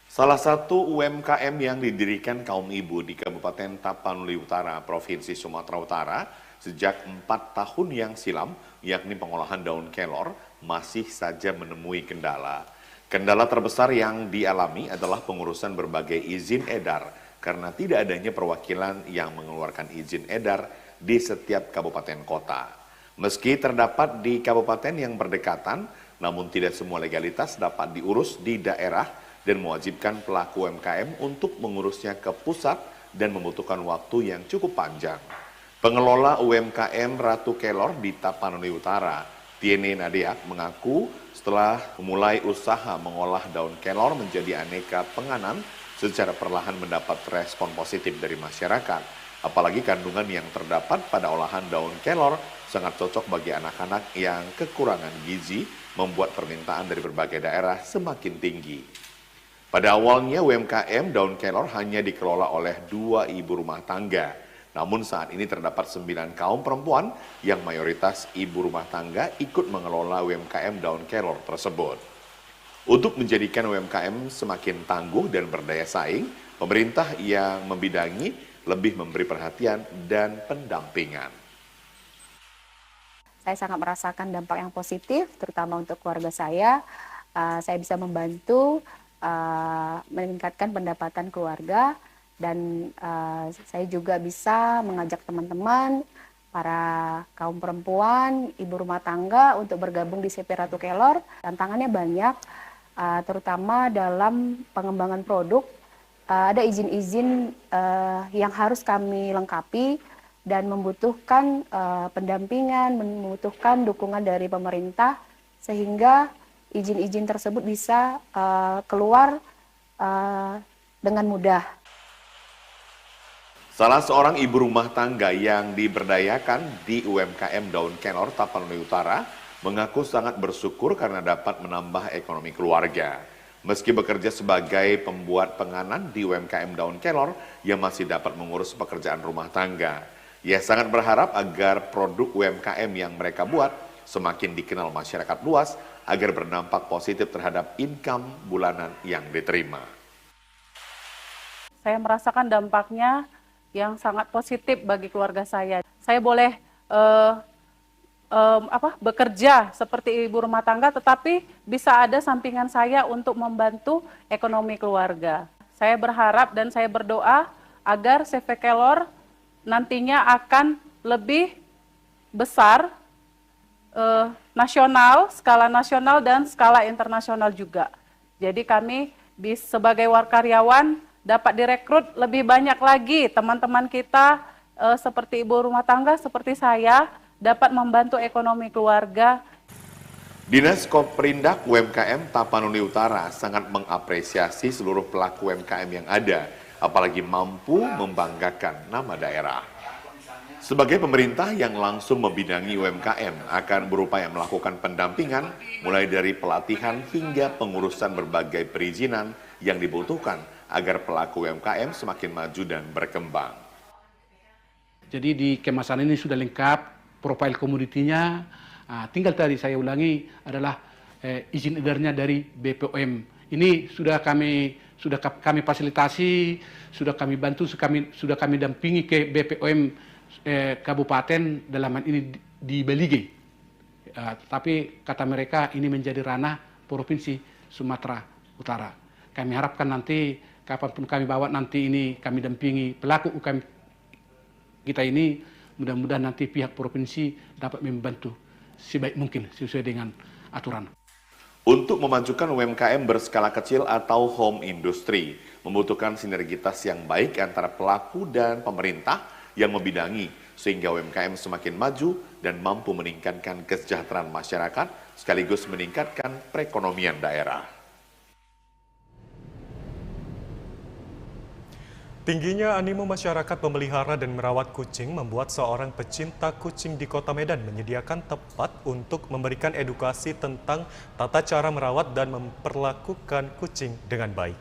Salah satu UMKM yang didirikan kaum ibu di Kabupaten Tapanuli Utara, Provinsi Sumatera Utara sejak 4 tahun yang silam, yakni pengolahan daun kelor, masih saja menemui kendala. Kendala terbesar yang dialami adalah pengurusan berbagai izin edar karena tidak adanya perwakilan yang mengeluarkan izin edar di setiap kabupaten kota. Meski terdapat di kabupaten yang berdekatan, namun tidak semua legalitas dapat diurus di daerah dan mewajibkan pelaku UMKM untuk mengurusnya ke pusat dan membutuhkan waktu yang cukup panjang. Pengelola UMKM Ratu Kelor di Tapanuli Utara, Tiene Nadiak mengaku setelah memulai usaha mengolah daun kelor menjadi aneka penganan, secara perlahan mendapat respon positif dari masyarakat. Apalagi kandungan yang terdapat pada olahan daun kelor sangat cocok bagi anak-anak yang kekurangan gizi, membuat permintaan dari berbagai daerah semakin tinggi. Pada awalnya UMKM daun kelor hanya dikelola oleh 2 ibu rumah tangga. Namun saat ini terdapat 9 kaum perempuan yang mayoritas ibu rumah tangga ikut mengelola UMKM daun kelor tersebut. Untuk menjadikan UMKM semakin tangguh dan berdaya saing, pemerintah yang membidangi lebih memberi perhatian dan pendampingan. Saya sangat merasakan dampak yang positif, terutama untuk keluarga saya. Saya bisa membantu meningkatkan pendapatan keluarga, dan saya juga bisa mengajak teman-teman, para kaum perempuan, ibu rumah tangga untuk bergabung di CP Ratu Kelor. Tantangannya banyak, terutama dalam pengembangan produk. Ada izin-izin yang harus kami lengkapi dan membutuhkan pendampingan, membutuhkan dukungan dari pemerintah sehingga izin-izin tersebut bisa keluar dengan mudah. Salah seorang ibu rumah tangga yang diberdayakan di UMKM Daun Kelor Tapanuli Utara mengaku sangat bersyukur karena dapat menambah ekonomi keluarga. Meski bekerja sebagai pembuat penganan di UMKM Daun Kelor, ia masih dapat mengurus pekerjaan rumah tangga. Ia sangat berharap agar produk UMKM yang mereka buat semakin dikenal masyarakat luas agar berdampak positif terhadap income bulanan yang diterima. Saya merasakan dampaknya yang sangat positif bagi keluarga saya. Saya boleh bekerja seperti ibu rumah tangga, tetapi bisa ada sampingan saya untuk membantu ekonomi keluarga. Saya berharap dan saya berdoa agar CV Kelor nantinya akan lebih besar, skala nasional dan skala internasional juga. Jadi kami sebagai karyawan dapat direkrut lebih banyak lagi teman-teman kita seperti ibu rumah tangga seperti saya dapat membantu ekonomi keluarga. Dinas Koperindak UMKM Tapanuli Utara sangat mengapresiasi seluruh pelaku UMKM yang ada, apalagi mampu membanggakan nama daerah. Sebagai pemerintah yang langsung membidangi UMKM akan berupaya melakukan pendampingan mulai dari pelatihan hingga pengurusan berbagai perizinan yang dibutuhkan agar pelaku UMKM semakin maju dan berkembang. Jadi di kemasan ini sudah lengkap, profil komoditinya, tinggal tadi saya ulangi adalah izin edarnya dari BPOM. Ini sudah kami fasilitasi, sudah kami bantu, sudah kami dampingi ke BPOM kabupaten dalam hal ini di Belige. Tapi kata mereka ini menjadi ranah Provinsi Sumatera Utara. Kami harapkan nanti kapanpun kami bawa nanti ini kami dampingi pelaku UKM kita ini, mudah-mudahan nanti pihak provinsi dapat membantu sebaik mungkin sesuai dengan aturan. Untuk memajukan UMKM berskala kecil atau home industry, membutuhkan sinergitas yang baik antara pelaku dan pemerintah yang membidangi, sehingga UMKM semakin maju dan mampu meningkatkan kesejahteraan masyarakat, sekaligus meningkatkan perekonomian daerah. Tingginya animo masyarakat memelihara dan merawat kucing membuat seorang pecinta kucing di Kota Medan menyediakan tempat untuk memberikan edukasi tentang tata cara merawat dan memperlakukan kucing dengan baik.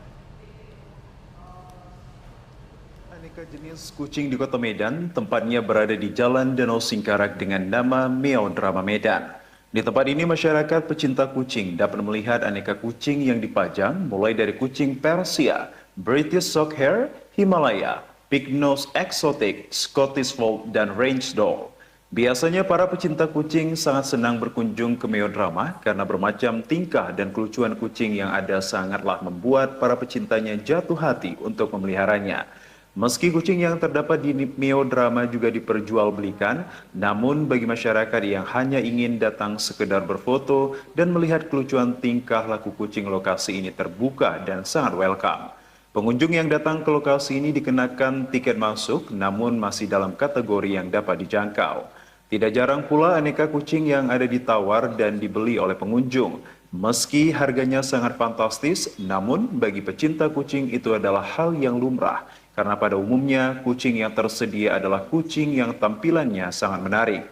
Aneka jenis kucing di Kota Medan, tempatnya berada di Jalan Danau Singkarak dengan nama Meodrama Medan. Di tempat ini masyarakat pecinta kucing dapat melihat aneka kucing yang dipajang mulai dari kucing Persia, British Shorthair, Himalaya, Pig Nose Exotic, Scottish Fold, dan Range Dog. Biasanya para pecinta kucing sangat senang berkunjung ke Meodrama karena bermacam tingkah dan kelucuan kucing yang ada sangatlah membuat para pecintanya jatuh hati untuk memeliharanya. Meski kucing yang terdapat di Meodrama juga diperjualbelikan, namun bagi masyarakat yang hanya ingin datang sekedar berfoto dan melihat kelucuan tingkah laku kucing, lokasi ini terbuka dan sangat welcome. Pengunjung yang datang ke lokasi ini dikenakan tiket masuk, namun masih dalam kategori yang dapat dijangkau. Tidak jarang pula aneka kucing yang ada ditawar dan dibeli oleh pengunjung. Meski harganya sangat fantastis, namun bagi pecinta kucing itu adalah hal yang lumrah. Karena pada umumnya kucing yang tersedia adalah kucing yang tampilannya sangat menarik.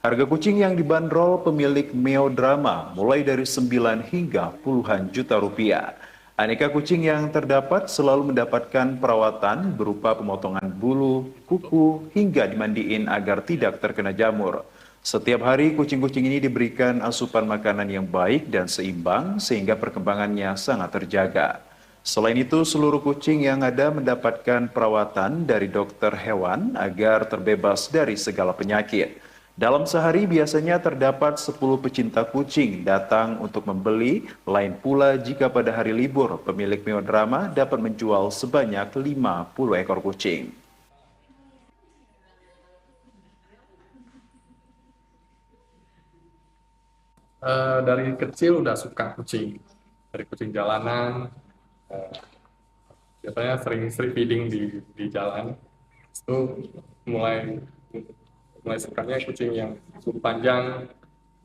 Harga kucing yang dibanderol pemilik Meodrama mulai dari 9 hingga puluhan juta rupiah. Aneka kucing yang terdapat selalu mendapatkan perawatan berupa pemotongan bulu, kuku, hingga dimandiin agar tidak terkena jamur. Setiap hari kucing-kucing ini diberikan asupan makanan yang baik dan seimbang sehingga perkembangannya sangat terjaga. Selain itu, seluruh kucing yang ada mendapatkan perawatan dari dokter hewan agar terbebas dari segala penyakit. Dalam sehari biasanya terdapat 10 pecinta kucing datang untuk membeli, lain pula jika pada hari libur pemilik Meodrama dapat menjual sebanyak 50 ekor kucing. Dari kecil udah suka kucing, dari kucing jalanan, biasanya sering feeding di jalan, itu mulai sukanya kucing yang kuku panjang,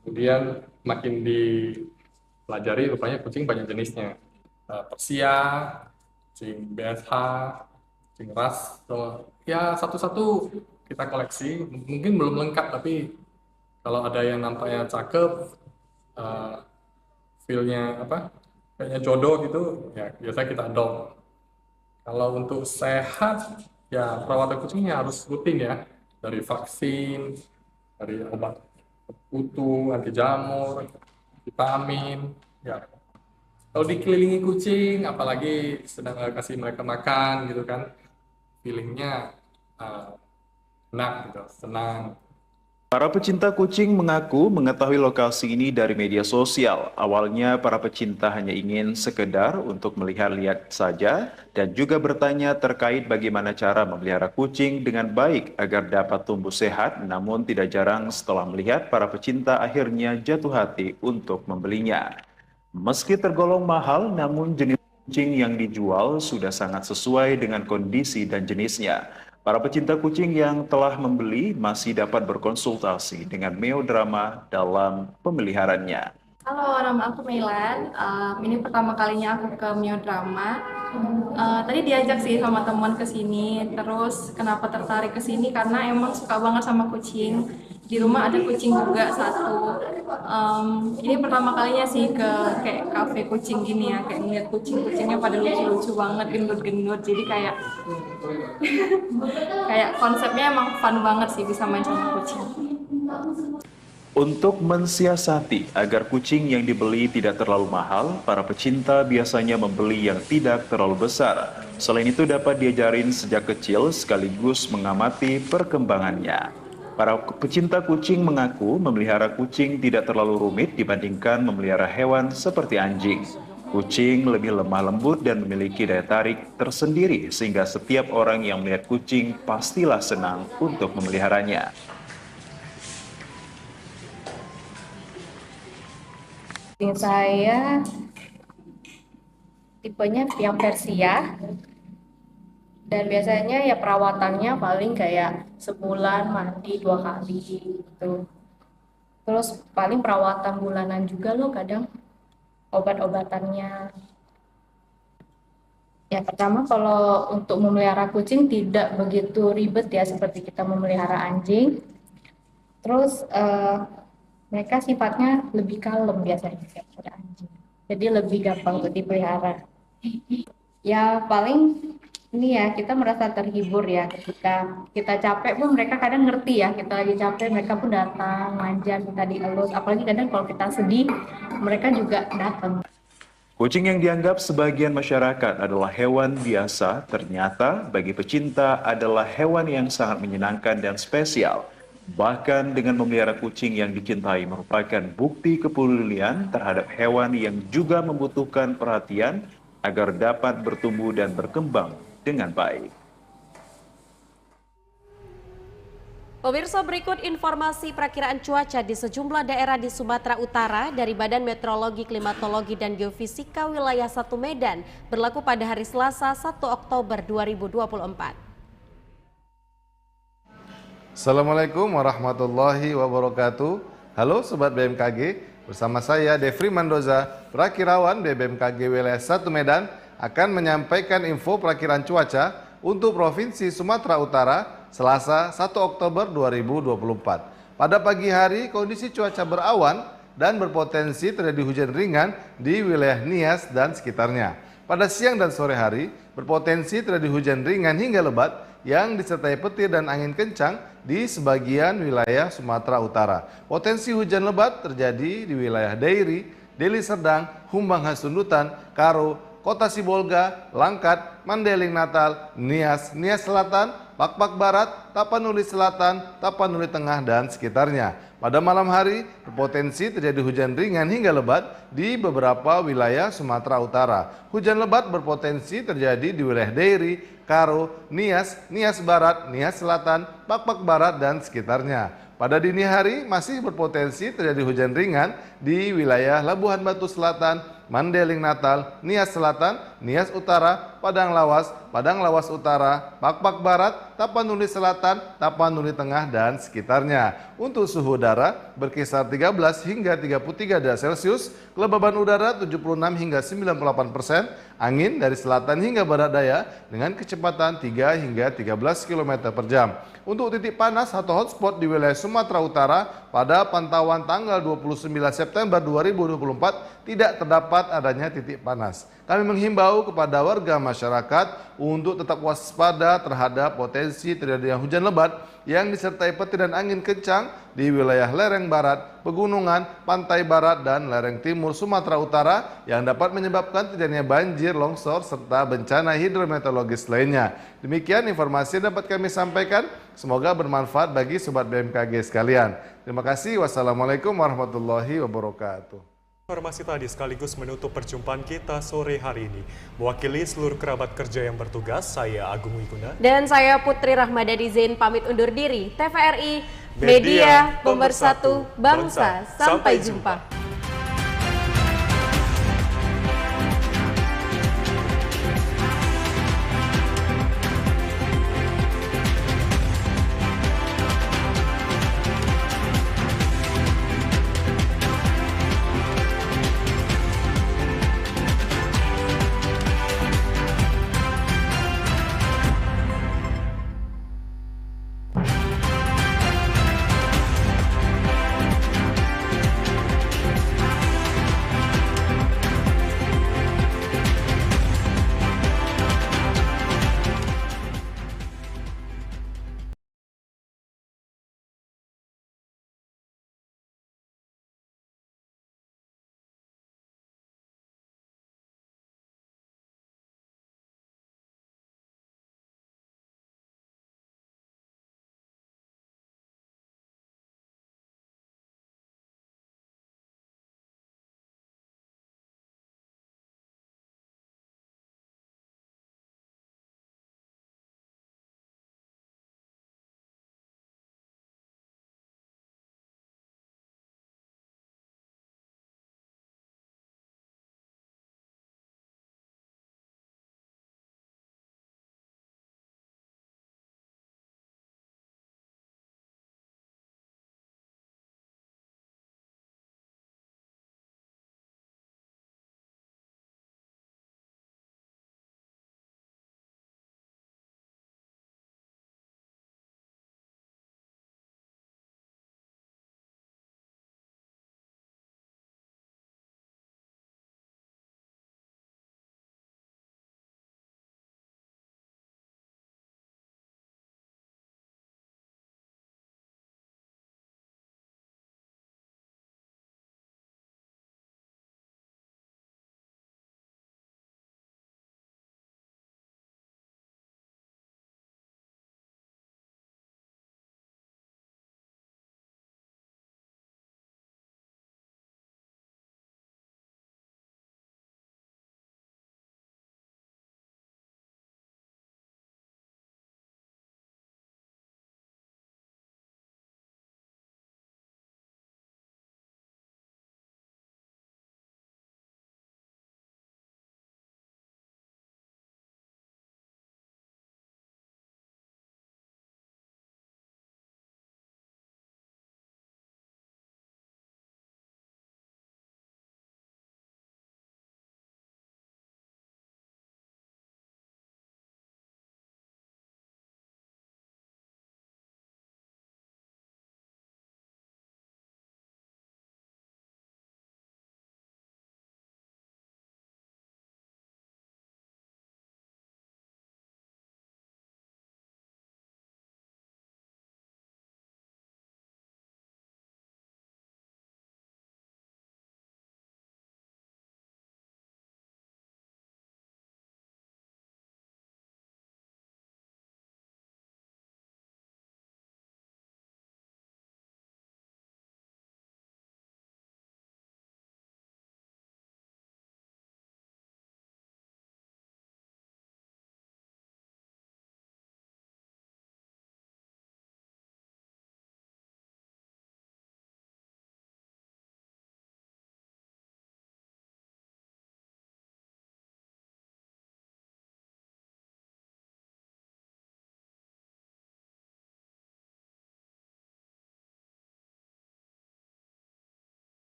kemudian makin dipelajari rupanya kucing banyak jenisnya, Persia, kucing BSH, kucing ras, ya satu-satu kita koleksi, mungkin belum lengkap tapi kalau ada yang nampaknya cakep, feel-nya kayaknya jodoh gitu, ya biasanya kita adopt. Kalau untuk sehat, ya perawatan kucingnya harus rutin ya. Dari vaksin, dari obat kutu, anti jamur, vitamin, ya. Kalau dikelilingi kucing, apalagi sedang kasih mereka makan gitu kan, feelingnya enak gitu, senang. Para pecinta kucing mengaku mengetahui lokasi ini dari media sosial. Awalnya para pecinta hanya ingin sekedar untuk melihat-lihat saja dan juga bertanya terkait bagaimana cara memelihara kucing dengan baik agar dapat tumbuh sehat. Namun tidak jarang setelah melihat para pecinta akhirnya jatuh hati untuk membelinya. Meski tergolong mahal, namun jenis kucing yang dijual sudah sangat sesuai dengan kondisi dan jenisnya. Para pecinta kucing yang telah membeli masih dapat berkonsultasi dengan Meodrama dalam pemeliharaannya. Halo, nama aku Meilan. Ini pertama kalinya aku ke Meodrama. Tadi diajak sih sama teman ke sini. Terus kenapa tertarik ke sini? Karena emang suka banget sama kucing. Di rumah ada kucing juga satu. Ini pertama kalinya sih ke kayak kafe kucing gini ya. Kayak ngeliat kucing-kucingnya pada lucu-lucu banget, gendut-gendut. Jadi kayak kayak konsepnya emang fun banget sih bisa main sama kucing. Untuk mensiasati agar kucing yang dibeli tidak terlalu mahal, para pecinta biasanya membeli yang tidak terlalu besar. Selain itu dapat diajarin sejak kecil sekaligus mengamati perkembangannya. Para pecinta kucing mengaku memelihara kucing tidak terlalu rumit dibandingkan memelihara hewan seperti anjing. Kucing lebih lemah lembut dan memiliki daya tarik tersendiri sehingga setiap orang yang melihat kucing pastilah senang untuk memeliharanya. Kucing saya tipenya yang Persia dan biasanya ya perawatannya paling kayak sebulan mandi 2 kali gitu. Terus paling perawatan bulanan juga loh kadang obat-obatannya. Ya pertama kalau untuk memelihara kucing tidak begitu ribet ya seperti kita memelihara anjing. Terus mereka sifatnya lebih kalem biasanya daripada anjing. Jadi lebih gampang untuk dipelihara. Ya paling ini ya kita merasa terhibur ya ketika kita capek pun mereka kadang ngerti ya kita lagi capek mereka pun datang manja minta dielus. Apalagi kadang kalau kita sedih mereka juga datang. Kucing yang dianggap sebagian masyarakat adalah hewan biasa, ternyata bagi pecinta adalah hewan yang sangat menyenangkan dan spesial. Bahkan dengan memelihara kucing yang dicintai merupakan bukti kepedulian terhadap hewan yang juga membutuhkan perhatian agar dapat bertumbuh dan berkembang dengan baik. Pemirsa, berikut informasi perakiraan cuaca di sejumlah daerah di Sumatera Utara dari Badan Meteorologi, Klimatologi, dan Geofisika Wilayah 1 Medan berlaku pada hari Selasa 1 Oktober 2024. Assalamualaikum warahmatullahi wabarakatuh. Halo Sobat BMKG, bersama saya Devri Mandoza, Prakirawan BMKG Wilayah 1 Medan, akan menyampaikan info perakiran cuaca untuk Provinsi Sumatera Utara Selasa 1 Oktober 2024. Pada pagi hari, kondisi cuaca berawan dan berpotensi terjadi hujan ringan di wilayah Nias dan sekitarnya. Pada siang dan sore hari, berpotensi terjadi hujan ringan hingga lebat yang disertai petir dan angin kencang di sebagian wilayah Sumatera Utara. Potensi hujan lebat terjadi di wilayah Dairi, Deli Serdang, Humbang Hasundutan, Karo, Kota Sibolga, Langkat, Mandeling Natal, Nias, Nias Selatan, Pakpak Barat, Tapanuli Selatan, Tapanuli Tengah, dan sekitarnya. Pada malam hari, berpotensi terjadi hujan ringan hingga lebat di beberapa wilayah Sumatera Utara. Hujan lebat berpotensi terjadi di wilayah Dairi, Karo, Nias, Nias Barat, Nias Selatan, Pakpak Barat, dan sekitarnya. Pada dini hari masih berpotensi terjadi hujan ringan di wilayah Labuhan Batu Selatan, Mandeling Natal, Nias Selatan, Nias Utara, Padang Lawas Utara, Pakpak Barat, Tapanuli Selatan, Tapanuli Tengah, dan sekitarnya. Untuk suhu udara berkisar 13 hingga 33 derajat Celcius, kelembaban udara 76 hingga 98%, angin dari selatan hingga barat daya dengan kecepatan 3 hingga 13 km per jam. Untuk titik panas atau hotspot di wilayah Sumatera Utara pada pantauan tanggal 29 September 2024 tidak terdapat adanya titik panas. Kami menghimbau kepada warga masyarakat untuk tetap waspada terhadap potensi terjadinya hujan lebat yang disertai petir dan angin kencang di wilayah lereng barat, pegunungan, pantai barat, dan lereng timur Sumatera Utara yang dapat menyebabkan terjadinya banjir, longsor, serta bencana hidrometeorologis lainnya. Demikian informasi yang dapat kami sampaikan. Semoga bermanfaat bagi Sobat BMKG sekalian. Terima kasih. Wassalamualaikum warahmatullahi wabarakatuh. Informasi tadi sekaligus menutup perjumpaan kita sore hari ini. Mewakili seluruh kerabat kerja yang bertugas, saya Agung Wiguna. Dan saya Putri Rahmadadi Zain pamit undur diri. TVRI, Media Pemersatu Bangsa. Sampai jumpa.